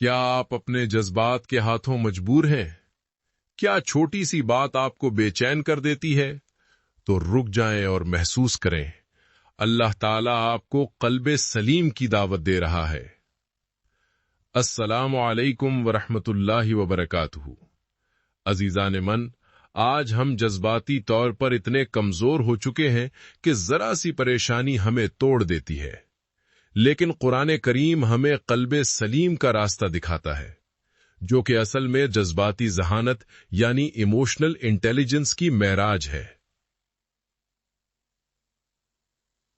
کیا آپ اپنے جذبات کے ہاتھوں مجبور ہیں؟ کیا چھوٹی سی بات آپ کو بے چین کر دیتی ہے؟ تو رک جائیں اور محسوس کریں، اللہ تعالیٰ آپ کو قلب سلیم کی دعوت دے رہا ہے۔ السلام علیکم ورحمۃ اللہ وبرکاتہ۔ عزیزان من، آج ہم جذباتی طور پر اتنے کمزور ہو چکے ہیں کہ ذرا سی پریشانی ہمیں توڑ دیتی ہے، لیکن قرآن کریم ہمیں قلب سلیم کا راستہ دکھاتا ہے، جو کہ اصل میں جذباتی ذہانت یعنی ایموشنل انٹیلیجنس کی معراج ہے۔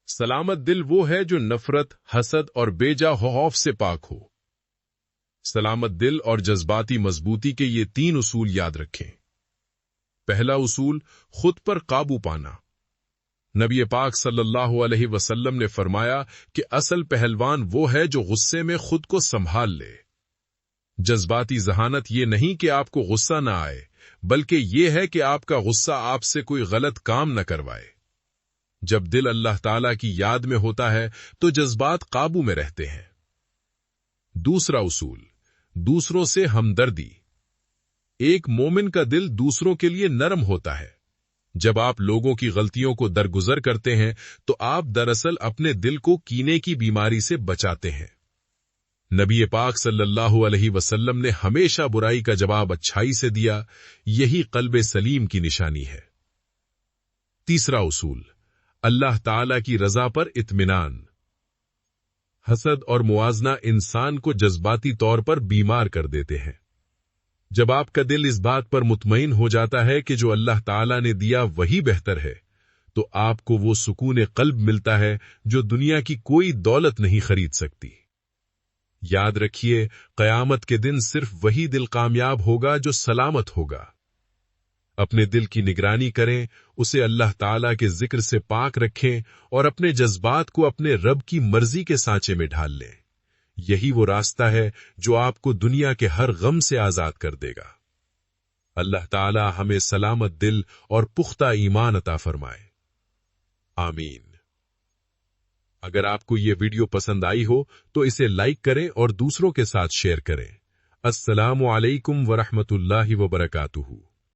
سلامت دل وہ ہے جو نفرت، حسد اور بے جا خوف سے پاک ہو۔ سلامت دل اور جذباتی مضبوطی کے یہ 3 اصول یاد رکھیں۔ پہلا اصول، خود پر قابو پانا۔ نبی پاک صلی اللہ علیہ وسلم نے فرمایا کہ اصل پہلوان وہ ہے جو غصے میں خود کو سنبھال لے۔ جذباتی ذہانت یہ نہیں کہ آپ کو غصہ نہ آئے، بلکہ یہ ہے کہ آپ کا غصہ آپ سے کوئی غلط کام نہ کروائے۔ جب دل اللہ تعالیٰ کی یاد میں ہوتا ہے تو جذبات قابو میں رہتے ہیں۔ دوسرا اصول، دوسروں سے ہمدردی۔ ایک مومن کا دل دوسروں کے لیے نرم ہوتا ہے۔ جب آپ لوگوں کی غلطیوں کو درگزر کرتے ہیں تو آپ دراصل اپنے دل کو کینے کی بیماری سے بچاتے ہیں۔ نبی پاک صلی اللہ علیہ وسلم نے ہمیشہ برائی کا جواب اچھائی سے دیا، یہی قلب سلیم کی نشانی ہے۔ تیسرا اصول، اللہ تعالی کی رضا پر اطمینان۔ حسد اور موازنہ انسان کو جذباتی طور پر بیمار کر دیتے ہیں۔ جب آپ کا دل اس بات پر مطمئن ہو جاتا ہے کہ جو اللہ تعالیٰ نے دیا وہی بہتر ہے، تو آپ کو وہ سکون قلب ملتا ہے جو دنیا کی کوئی دولت نہیں خرید سکتی۔ یاد رکھیے، قیامت کے دن صرف وہی دل کامیاب ہوگا جو سلامت ہوگا۔ اپنے دل کی نگرانی کریں، اسے اللہ تعالیٰ کے ذکر سے پاک رکھیں اور اپنے جذبات کو اپنے رب کی مرضی کے سانچے میں ڈھال لیں۔ یہی وہ راستہ ہے جو آپ کو دنیا کے ہر غم سے آزاد کر دے گا۔ اللہ تعالیٰ ہمیں سلامت دل اور پختہ ایمان عطا فرمائے، آمین۔ اگر آپ کو یہ ویڈیو پسند آئی ہو تو اسے لائک کریں اور دوسروں کے ساتھ شیئر کریں۔ السلام علیکم ورحمۃ اللہ وبرکاتہ۔